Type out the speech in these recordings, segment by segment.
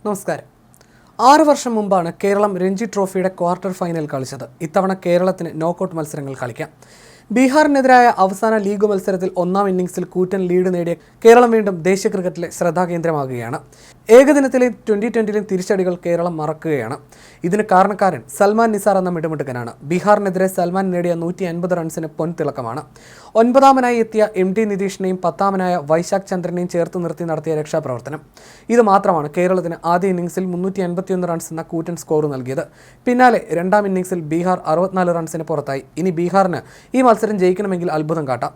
നമസ്കാരം. 6 വർഷം മുമ്പാണ് കേരളം രഞ്ജി ട്രോഫിയുടെ ക്വാർട്ടർ ഫൈനൽ കളിച്ചത്. ഇത്തവണ കേരളത്തിന് നോക്കൌട്ട് മത്സരങ്ങൾ കളിക്കാം. ബീഹാറിനെതിരായ അവസാന ലീഗ് മത്സരത്തിൽ ഒന്നാം ഇന്നിംഗ്സിൽ കൂറ്റൻ ലീഡ് നേടിയ കേരളം വീണ്ടും ദേശീയ ക്രിക്കറ്റിലെ ശ്രദ്ധാകേന്ദ്രമാകുകയാണ്. ഏകദിനത്തിലെയും T20-യിലെയും തിരിച്ചടികൾ കേരളം മറക്കുകയാണ്. ഇതിന് കാരണക്കാരൻ സൽമാൻ നിസാർ എന്ന മിടുമിടുക്കനാണ്. ബീഹാറിനെതിരെ സൽമാൻ നേടിയ 150 റൺസിന് പൊൻതിളക്കമാണ്. 9ാമനായി എത്തിയ MD നിതീഷിനെയും 10ാമനായ വൈശാഖ് ചന്ദ്രനെയും ചേർത്ത് നിർത്തി നടത്തിയ രക്ഷാപ്രവർത്തനം. ഇത് മാത്രമാണ് കേരളത്തിന് ആദ്യ ഇന്നിംഗ്സിൽ 351 റൺസ് എന്ന കൂറ്റൻ സ്കോർ നൽകിയത്. പിന്നാലെ രണ്ടാം ഇന്നിംഗ്സിൽ ബീഹാർ 64 റൺസിന് പുറത്തായി. ഇനി ബീഹാറിന് ഈ മത്സരം ജയിക്കണമെങ്കിൽ അത്ഭുതം കാട്ടാം.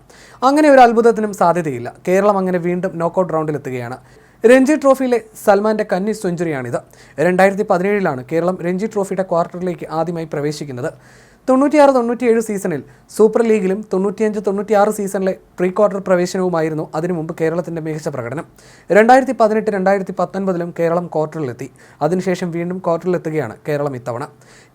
അങ്ങനെ ഒരു അത്ഭുതത്തിനും സാധ്യതയില്ല. കേരളം അങ്ങനെ വീണ്ടും നോക്കൌട്ട് റൗണ്ടിലെത്തുകയാണ്. രഞ്ജി ട്രോഫിയിലെ സൽമാന്റെ കന്നി സെഞ്ചുറിയാണിത്. 2017 കേരളം രഞ്ജി ട്രോഫിയുടെ ക്വാർട്ടറിലേക്ക് ആദ്യമായി പ്രവേശിക്കുന്നത്. 96-97 സീസണിൽ സൂപ്പർ ലീഗിലും 95-96 സീസണിലെ പ്രീ ക്വാർട്ടർ പ്രവേശനവുമായിരുന്നു അതിനു മുമ്പ് കേരളത്തിന്റെ മികച്ച പ്രകടനം. 2018-2019 കേരളം ക്വാർട്ടറിലെത്തി. അതിനുശേഷം വീണ്ടും ക്വാർട്ടറിലെത്തുകയാണ് കേരളം ഇത്തവണ.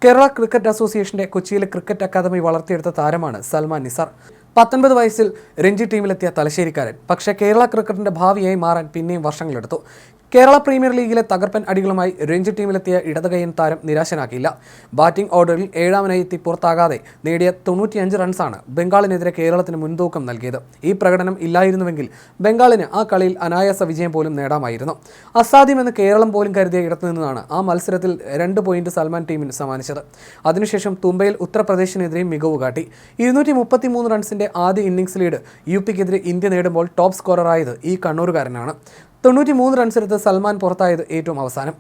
കേരള ക്രിക്കറ്റ് അസോസിയേഷന്റെ കൊച്ചിയിലെ ക്രിക്കറ്റ് അക്കാദമി വളർത്തിയെടുത്ത താരമാണ് സൽമാൻ നിസാർ. 19 വയസ്സിൽ രഞ്ജി ടീമിലെത്തിയ തലശ്ശേരിക്കാരൻ. പക്ഷേ കേരള ക്രിക്കറ്റിന്റെ ഭാവിയായി മാറാൻ പിന്നെയും വർഷങ്ങളെടുത്തു. കേരള പ്രീമിയർ ലീഗിലെ തകർപ്പൻ അടികളുമായി രഞ്ജി ടീമിലെത്തിയ ഇടതുകൈയ്യൻ താരം നിരാശനാക്കിയില്ല. ബാറ്റിംഗ് ഓർഡറിൽ 7ാമനായി എത്തി പുറത്താകാതെ നേടിയ 95 റൺസാണ് ബംഗാളിനെതിരെ കേരളത്തിന് മുൻതൂക്കം നൽകിയത്. ഈ പ്രകടനം ഇല്ലായിരുന്നുവെങ്കിൽ ബംഗാളിന് ആ കളിയിൽ അനായാസ വിജയം പോലും നേടാമായിരുന്നു. അസാധ്യമെന്ന് കേരളം പോലും കരുതിയ ഇടത്തു നിന്നാണ് ആ മത്സരത്തിൽ 2 പോയിന്റ് സൽമാൻ ടീമിന് സമ്മാനിച്ചത്. അതിനുശേഷം തുമ്പയിൽ ഉത്തർപ്രദേശിനെതിരെയും മികവ് കാട്ടി. 233 റൺസിന്റെ ആദ്യ ഇന്നിംഗ്സ് ലീഡ് UPക്കെതിരെ ഇന്ത്യ നേടുമ്പോൾ ടോപ്പ് സ്കോററായത് ഈ കണ്ണൂരുകാരനാണ്. 93 റൺസെടുത്ത് സൽമാൻ പുറത്തായത് ഏറ്റവും അവസാനം.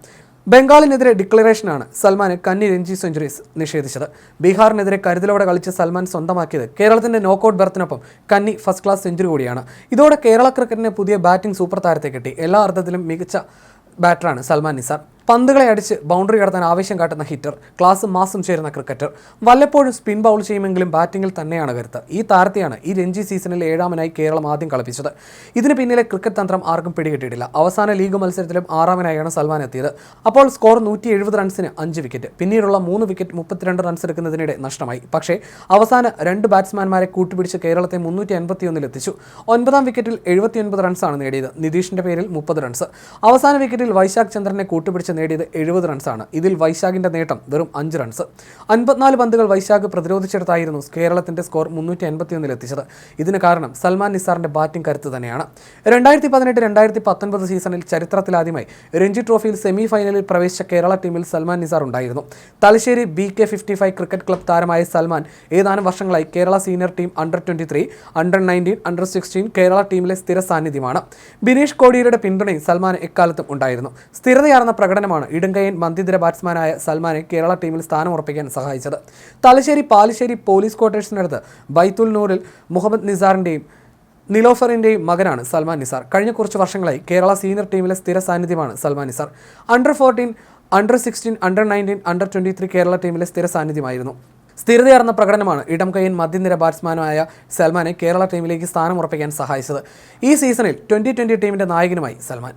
ബംഗാളിനെതിരെ ഡിക്ലറേഷനാണ് സൽമാന് കന്നി രഞ്ജി സെഞ്ചുറീസ് നിഷേധിച്ചത്. ബീഹാറിനെതിരെ കരുതലോടെ കളിച്ച് സൽമാൻ സ്വന്തമാക്കിയത് കേരളത്തിന്റെ നോക്കൌട്ട് ബെർത്തിനൊപ്പം കന്നി ഫസ്റ്റ് ക്ലാസ് സെഞ്ചുറി കൂടിയാണ്. ഇതോടെ കേരള ക്രിക്കറ്റിന് പുതിയ ബാറ്റിംഗ് സൂപ്പർ താരത്തെ കിട്ടി. എല്ലാ അർത്ഥത്തിലും മികച്ച ബാറ്ററാണ് സൽമാൻ നിസാർ. പന്തുകളെ അടിച്ച് ബൗണ്ടറി കടത്താൻ ആവേശം കാട്ടുന്ന ഹിറ്റർ, ക്ലാസും മാസും ചേരുന്ന ക്രിക്കറ്റർ. വല്ലപ്പോഴും സ്പിൻ ബൗൾ ചെയ്യുമെങ്കിലും ബാറ്റിംഗിൽ തന്നെയാണ് കരുത്ത്. ഈ താരത്തെയാണ് ഈ രഞ്ജി സീസണിൽ 7ാമനായി കേരളം ആദ്യം കളിപ്പിച്ചത്. ഇതിന് പിന്നിലെ ക്രിക്കറ്റ് തന്ത്രം ആർക്കും പിടികിട്ടിയിട്ടില്ല. അവസാന ലീഗ് മത്സരത്തിലും 6ാമനായാണ് സൽമാൻ എത്തിയത്. അപ്പോൾ സ്കോർ 170 റൺസിന് 5 വിക്കറ്റ്. പിന്നീടുള്ള 3 വിക്കറ്റ് 32 റൺസ് എടുക്കുന്നതിനിടെ നഷ്ടമായി. പക്ഷേ അവസാന 2 ബാറ്റ്സ്മാൻമാരെ കൂട്ടുപിടിച്ച് കേരളത്തെ 351 എത്തിച്ചു. 9ാം വിക്കറ്റിൽ 79 റൺസാണ് നേടിയത്. നിതീഷിന്റെ പേരിൽ 30 റൺസ്. അവസാന വിക്കറ്റിൽ വൈശാഖ് ചന്ദ്രനെ കൂട്ടുപിടിച്ച് നേടിയത് 70 റൺസാണ്. ഇതിൽ വൈശാഖിന്റെ നേട്ടം വെറും 5 റൺസ്. 54 പന്തുകൾ വൈശാഖ് പ്രതിരോധിച്ചെടുത്തായിരുന്നു കേരളത്തിന്റെ സ്കോർ 351 എത്തിച്ചത്. ഇതിന് കാരണം സൽമാൻ നിസാറിന്റെ ബാറ്റിംഗ് കരുത്ത് തന്നെയാണ്. 2018-2019 സീസണിൽ ചരിത്രത്തിലാദ്യമായി രഞ്ജി ട്രോഫിയിൽ സെമി ഫൈനലിൽ പ്രവേശിച്ച കേരള ടീമിൽ സൽമാൻ നിസാർ ഉണ്ടായിരുന്നു. തലശ്ശേരി BK55 ക്രിക്കറ്റ് ക്ലബ് താരമായ സൽമാൻ ഏതാനും വർഷങ്ങളായി Kerala senior team അണ്ടർ-23, under-19, അണ്ടർ-16 Kerala ടീമിലെ സ്ഥിര സാന്നിധ്യമാണ്. ബിനീഷ് കോടിയേരിയുടെ പിന്തുണയും സൽമാൻ എക്കാലത്തും ഉണ്ടായിരുന്നു. സ്ഥിരതയാർന്ന പ്രകടനമാണ് ഇടങ്കയ്യൻ മധ്യനിര ബാറ്റ്സ്മാനായ സൽമാനെ കേരള ടീമിൽ സ്ഥാനമുറപ്പിക്കാൻ സഹായിച്ചത്. തലശ്ശേരി പാലിശ്ശേരി പോലീസ് ക്വാർട്ടേഴ്സിനടുത്ത് ബൈത്തുൽ നൂറിൽ മുഹമ്മദ് നിസാറിന്റെയും നിലോഫറിന്റെയും മകനാണ് സൽമാൻ നിസാർ. കഴിഞ്ഞ കുറച്ച് വർഷങ്ങളായി കേരള സീനിയർ ടീമിലെ സ്ഥിര സാന്നിധ്യമാണ് സൽമാൻ നിസാർ. അണ്ടർ-14, അണ്ടർ-16, അണ്ടർ-19, അണ്ടർ-23 കേരള ടീമിലെ സ്ഥിര സാന്നിധ്യമായിരുന്നു. സ്ഥിരതയാർന്ന പ്രകടനമാണ് ഇടംകയ്യൻ മധ്യനിര ബാറ്റ്സ്മാനായ സൽമാനെ കേരള ടീമിലേക്ക് സ്ഥാനമുറപ്പിക്കാൻ സഹായിച്ചത്. ഈ സീസണിൽ T20 ടീമിന്റെ നായകനുമായി സൽമാൻ.